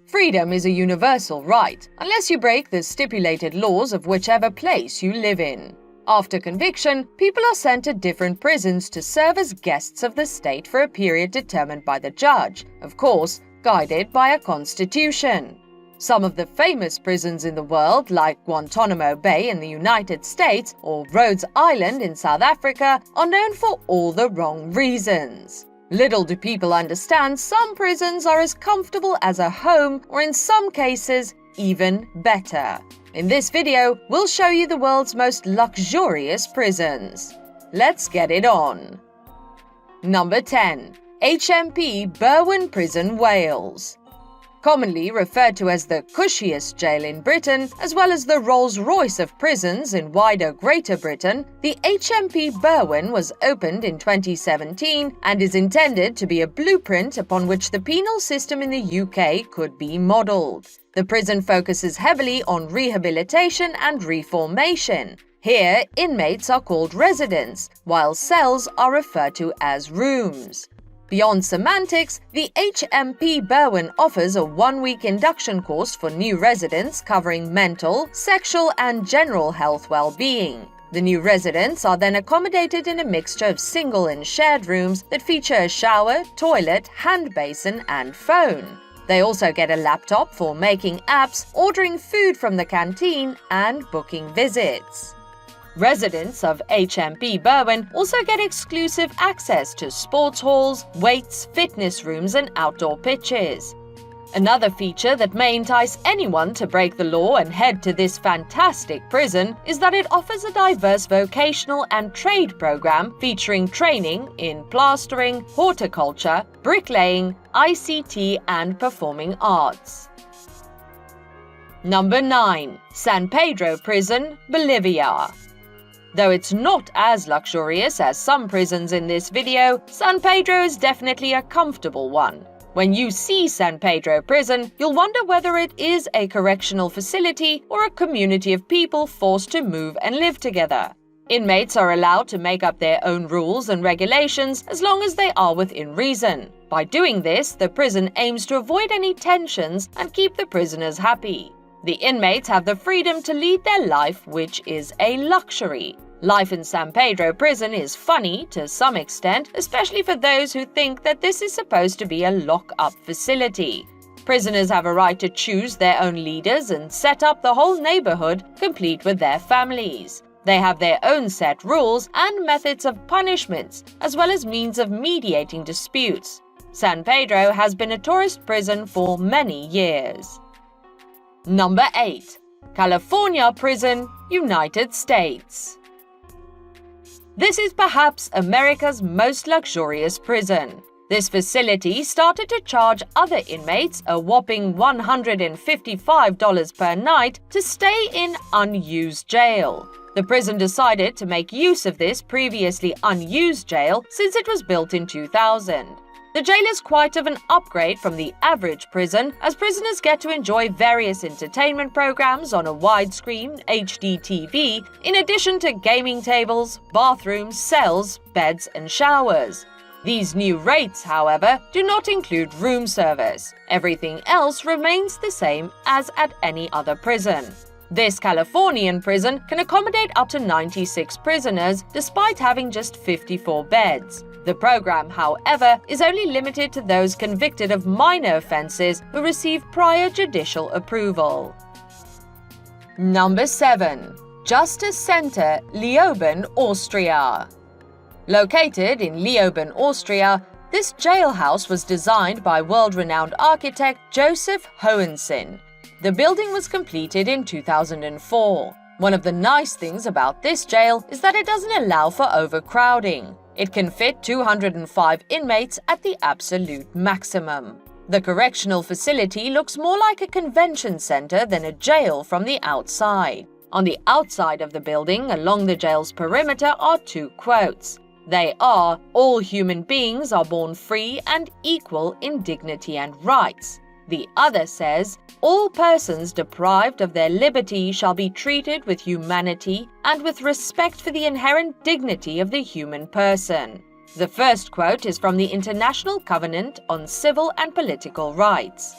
Freedom is a universal right, unless you break the stipulated laws of whichever place you live in. After conviction, people are sent to different prisons to serve as guests of the state for a period determined by the judge, of course, guided by a constitution. Some of the famous prisons in the world, like Guantanamo Bay in the United States or Rhodes Island in South Africa, are known for all the wrong reasons. Little do people understand some prisons are as comfortable as a home, or in some cases, even better. In this video, we'll show you the world's most luxurious prisons. Let's get it on. Number 10. HMP Berwyn Prison, Wales. Commonly referred to as the cushiest jail in Britain, as well as the Rolls-Royce of prisons in wider Greater Britain, the HMP Berwyn was opened in 2017 and is intended to be a blueprint upon which the penal system in the UK could be modelled. The prison focuses heavily on rehabilitation and reformation. Here, inmates are called residents, while cells are referred to as rooms. Beyond semantics, the HMP Berwyn offers a one-week induction course for new residents covering mental, sexual, and general health well-being. The new residents are then accommodated in a mixture of single and shared rooms that feature a shower, toilet, hand basin, and phone. They also get a laptop for making apps, ordering food from the canteen, and booking visits. Residents of HMP Berwyn also get exclusive access to sports halls, weights, fitness rooms, and outdoor pitches. Another feature that may entice anyone to break the law and head to this fantastic prison is that it offers a diverse vocational and trade program featuring training in plastering, horticulture, bricklaying, ICT, and performing arts. Number 9. San Pedro Prison, Bolivia. Though it's not as luxurious as some prisons in this video, San Pedro is definitely a comfortable one. When you see San Pedro Prison, you'll wonder whether it is a correctional facility or a community of people forced to move and live together. Inmates are allowed to make up their own rules and regulations as long as they are within reason. By doing this, the prison aims to avoid any tensions and keep the prisoners happy. The inmates have the freedom to lead their life, which is a luxury. Life in San Pedro Prison is funny to some extent, especially for those who think that this is supposed to be a lock-up facility. Prisoners have a right to choose their own leaders and set up the whole neighborhood, complete with their families. They have their own set rules and methods of punishments, as well as means of mediating disputes. San Pedro has been a tourist prison for many years. Number 8. California Prison, United States. This is perhaps America's most luxurious prison. This facility started to charge other inmates a whopping $155 per night to stay in unused jail. The prison decided to make use of this previously unused jail since it was built in 2000. The jail is quite of an upgrade from the average prison, as prisoners get to enjoy various entertainment programs on a widescreen HD TV, in addition to gaming tables, bathrooms, cells, beds, and showers. These new rates, however, do not include room service. Everything else remains the same as at any other prison. This Californian prison can accommodate up to 96 prisoners, despite having just 54 beds. The program, however, is only limited to those convicted of minor offenses who receive prior judicial approval. Number 7. Justice Center, Leoben, Austria. Located in Leoben, Austria, this jailhouse was designed by world-renowned architect Joseph Hohensen. The building was completed in 2004. One of the nice things about this jail is that it doesn't allow for overcrowding. It can fit 205 inmates at the absolute maximum. The correctional facility looks more like a convention center than a jail from the outside. On the outside of the building, along the jail's perimeter, are two quotes. They are, "All human beings are born free and equal in dignity and rights." The other says, "All persons deprived of their liberty shall be treated with humanity and with respect for the inherent dignity of the human person." The first quote is from the International Covenant on Civil and Political Rights.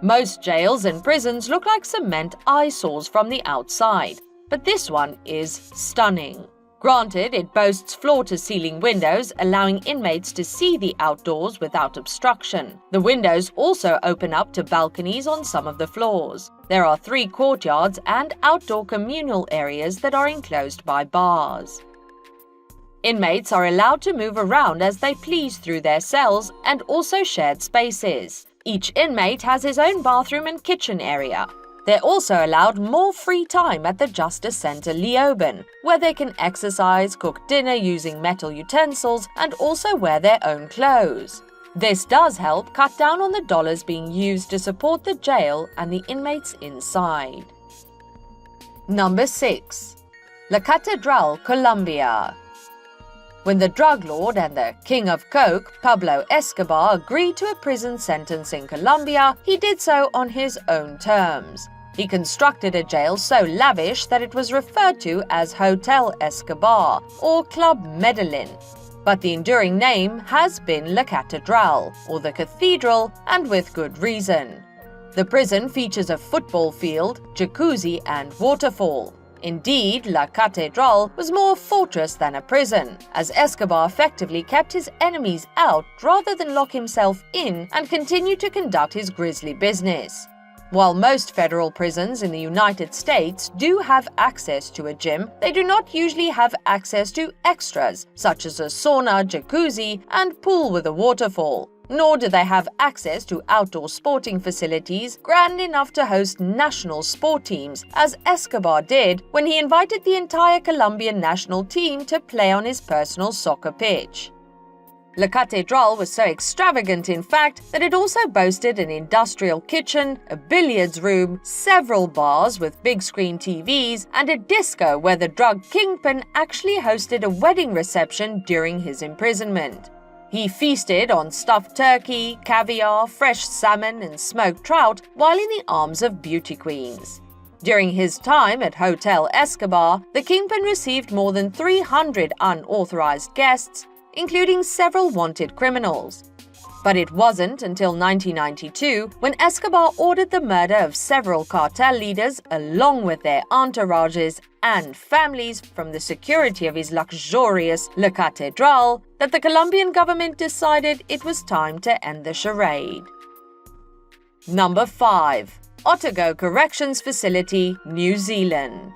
Most jails and prisons look like cement eyesores from the outside, but this one is stunning. Granted, it boasts floor-to-ceiling windows, allowing inmates to see the outdoors without obstruction. The windows also open up to balconies on some of the floors. There are 3 courtyards and outdoor communal areas that are enclosed by bars. Inmates are allowed to move around as they please through their cells and also shared spaces. Each inmate has his own bathroom and kitchen area. They're also allowed more free time at the Justice Center Leopold, where they can exercise, cook dinner using metal utensils, and also wear their own clothes. This does help cut down on the dollars being used to support the jail and the inmates inside. Number 6. La Cedral Colombia. When the drug lord and the king of coke, Pablo Escobar, agreed to a prison sentence in Colombia, he did so on his own terms. He constructed a jail so lavish that it was referred to as Hotel Escobar or Club Medellin. But the enduring name has been La Catedral, or the cathedral, and with good reason. The prison features a football field, jacuzzi, and waterfall. Indeed, La Catedral was more a fortress than a prison, as Escobar effectively kept his enemies out rather than lock himself in and continue to conduct his grisly business. While most federal prisons in the United States do have access to a gym, they do not usually have access to extras, such as a sauna, jacuzzi, and pool with a waterfall. Nor do they have access to outdoor sporting facilities grand enough to host national sport teams, as Escobar did when he invited the entire Colombian national team to play on his personal soccer pitch. La Catedral was so extravagant, in fact, that it also boasted an industrial kitchen, a billiards room, several bars with big-screen TVs, and a disco where the drug kingpin actually hosted a wedding reception during his imprisonment. He feasted on stuffed turkey, caviar, fresh salmon, and smoked trout while in the arms of beauty queens. During his time at Hotel Escobar, the kingpin received more than 300 unauthorized guests, including several wanted criminals. But it wasn't until 1992 when Escobar ordered the murder of several cartel leaders along with their entourages and families from the security of his luxurious La Catedral that the Colombian government decided it was time to end the charade. Number 5. Otago Corrections Facility, New Zealand.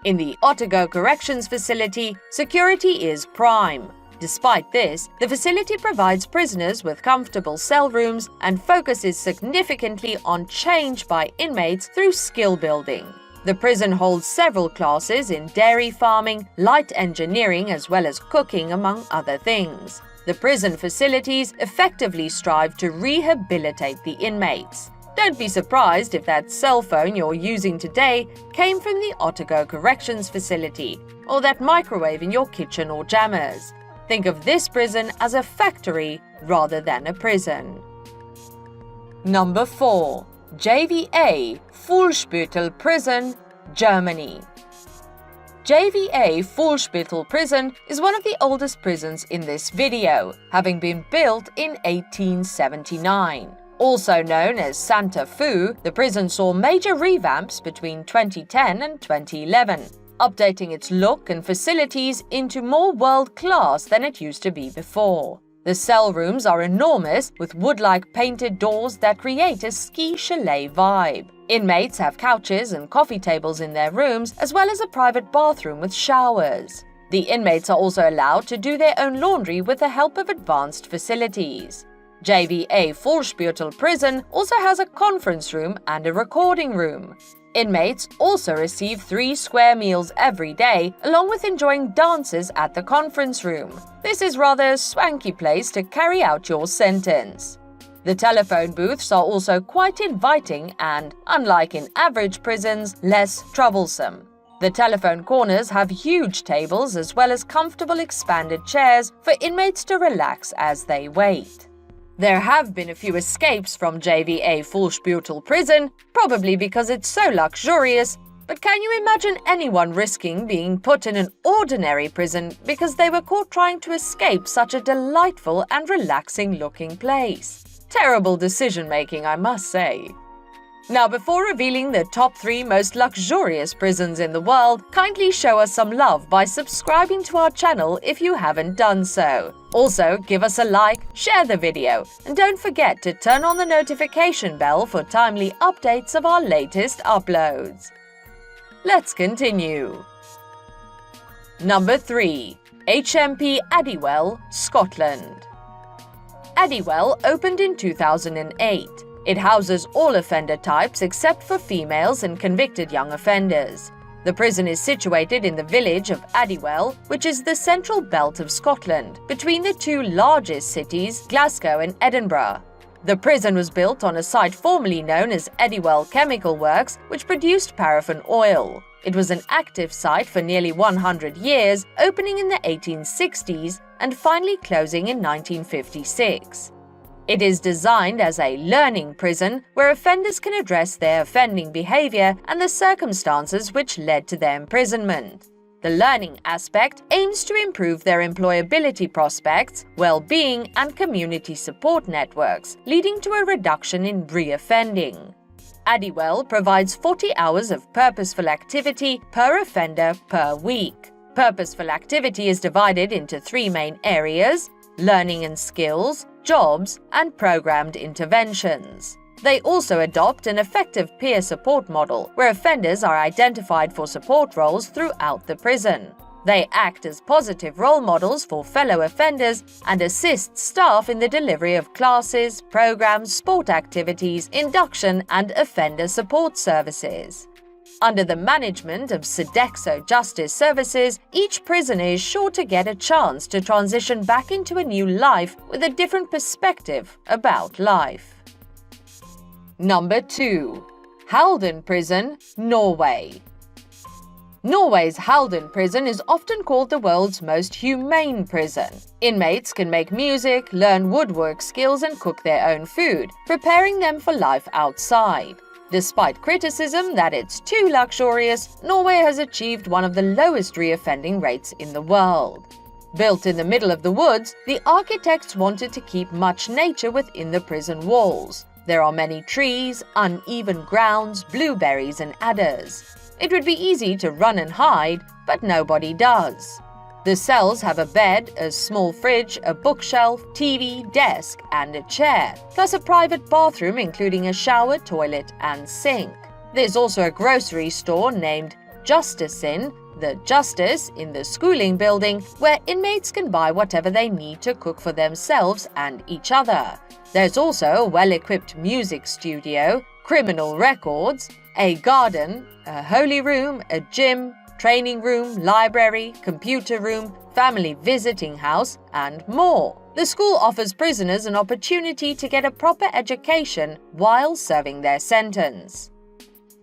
In the Otago Corrections Facility, security is prime. Despite this, the facility provides prisoners with comfortable cell rooms and focuses significantly on change by inmates through skill building. The prison holds several classes in dairy farming, light engineering, as well as cooking, among other things. The prison facilities effectively strive to rehabilitate the inmates. Don't be surprised if that cell phone you're using today came from the Otago Corrections Facility, or that microwave in your kitchen or jammers. Think of this prison as a factory rather than a prison. Number 4. JVA Fullspurtle Prison, Germany. JVA Fullspurtle Prison is one of the oldest prisons in this video, having been built in 1879. Also known as Santa Fu, the prison saw major revamps between 2010 and 2011. Updating its look and facilities into more world-class than it used to be before. The cell rooms are enormous, with wood-like painted doors that create a ski chalet vibe. Inmates have couches and coffee tables in their rooms, as well as a private bathroom with showers. The inmates are also allowed to do their own laundry with the help of advanced facilities. JVA Fullspurtle Prison also has a conference room and a recording room. Inmates also receive 3 square meals every day, along with enjoying dances at the conference room. This is rather a swanky place to carry out your sentence. The telephone booths are also quite inviting and, unlike in average prisons, less troublesome. The telephone corners have huge tables as well as comfortable expanded chairs for inmates to relax as they wait. There have been a few escapes from JVA Fullspurtle Prison, probably because it's so luxurious, but can you imagine anyone risking being put in an ordinary prison because they were caught trying to escape such a delightful and relaxing-looking place? Terrible decision-making, I must say. Now, before revealing the top 3 most luxurious prisons in the world, kindly show us some love by subscribing to our channel if you haven't done so. Also, give us a like, share the video, and don't forget to turn on the notification bell for timely updates of our latest uploads. Let's continue. Number 3. HMP Addiewell, Scotland. Addiewell opened in 2008. It houses all offender types except for females and convicted young offenders. The prison is situated in the village of Addiewell, which is the central belt of Scotland, between the 2 largest cities, Glasgow and Edinburgh. The prison was built on a site formerly known as Addiewell Chemical Works, which produced paraffin oil. It was an active site for nearly 100 years, opening in the 1860s and finally closing in 1956. It is designed as a learning prison where offenders can address their offending behavior and the circumstances which led to their imprisonment. The learning aspect aims to improve their employability prospects, well-being, and community support networks, leading to a reduction in re-offending. Addiewell provides 40 hours of purposeful activity per offender per week. Purposeful activity is divided into 3 main areas: learning and skills, jobs, and programmed interventions. They also adopt an effective peer support model where offenders are identified for support roles throughout the prison. They act as positive role models for fellow offenders and assist staff in the delivery of classes, programs, sport activities, induction, and offender support services. Under the management of Sodexo Justice Services, each prisoner is sure to get a chance to transition back into a new life with a different perspective about life. Number 2. Halden Prison, Norway. Norway's Halden prison is often called the world's most humane prison. Inmates can make music, learn woodwork skills, and cook their own food, preparing them for life outside. Despite criticism that it's too luxurious, Norway has achieved one of the lowest reoffending rates in the world. Built in the middle of the woods, the architects wanted to keep much nature within the prison walls. There are many trees, uneven grounds, blueberries, and adders. It would be easy to run and hide, but nobody does. The cells have a bed, a small fridge, a bookshelf, TV, desk, and a chair, plus a private bathroom including a shower, toilet, and sink. There's also a grocery store named Justice Inn, the Justice in the schooling building, where inmates can buy whatever they need to cook for themselves and each other. There's also a well-equipped music studio, criminal records, a garden, a holy room, a gym, training room, library, computer room, family visiting house, and more. The school offers prisoners an opportunity to get a proper education while serving their sentence.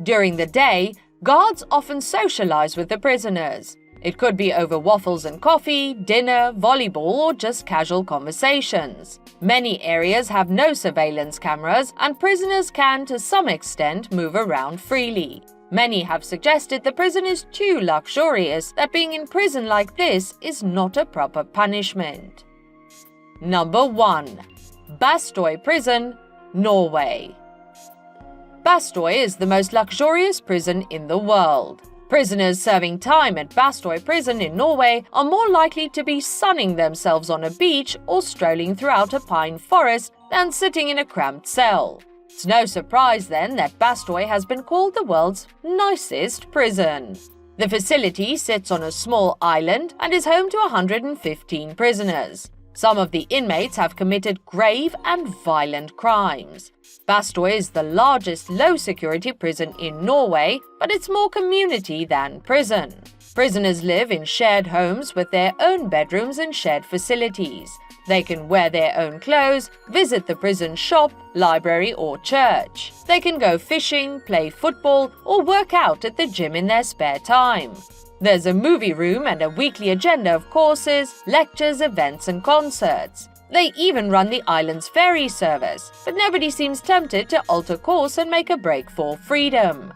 During the day, guards often socialize with the prisoners. It could be over waffles and coffee, dinner, volleyball, or just casual conversations. Many areas have no surveillance cameras, and prisoners can, to some extent, move around freely. Many have suggested the prison is too luxurious, that being in prison like this is not a proper punishment. Number 1. Bastoy Prison, Norway. Bastoy is the most luxurious prison in the world. Prisoners serving time at Bastoy Prison in Norway are more likely to be sunning themselves on a beach or strolling throughout a pine forest than sitting in a cramped cell. It's no surprise then that Bastoy has been called the world's nicest prison. The facility sits on a small island and is home to 115 prisoners. Some of the inmates have committed grave and violent crimes. Bastoy is the largest low-security prison in Norway, but it's more community than prison. Prisoners live in shared homes with their own bedrooms and shared facilities. They can wear their own clothes, visit the prison shop, library, or church. They can go fishing, play football, or work out at the gym in their spare time. There's a movie room and a weekly agenda of courses, lectures, events, and concerts. They even run the island's ferry service, but nobody seems tempted to alter course and make a break for freedom.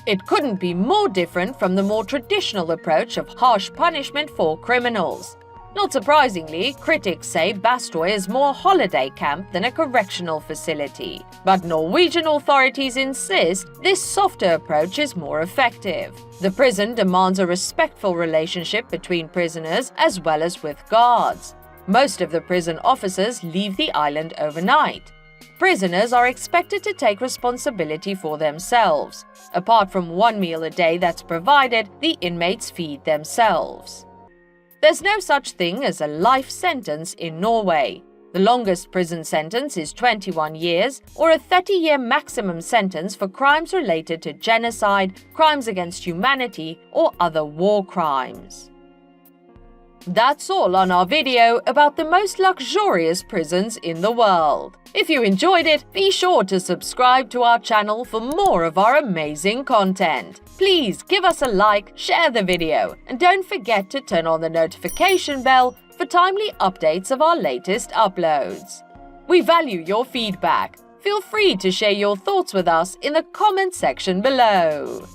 It couldn't be more different from the more traditional approach of harsh punishment for criminals. Not surprisingly, critics say Bastoy is more a holiday camp than a correctional facility. But Norwegian authorities insist this softer approach is more effective. The prison demands a respectful relationship between prisoners as well as with guards. Most of the prison officers leave the island overnight. Prisoners are expected to take responsibility for themselves. Apart from one meal a day that's provided, the inmates feed themselves. There's no such thing as a life sentence in Norway. The longest prison sentence is 21 years, or a 30-year maximum sentence for crimes related to genocide, crimes against humanity, or other war crimes. That's all on our video about the most luxurious prisons in the world. If you enjoyed it, be sure to subscribe to our channel for more of our amazing content. Please give us a like, share the video, and don't forget to turn on the notification bell for timely updates of our latest uploads. We value your feedback. Feel free to share your thoughts with us in the comment section below.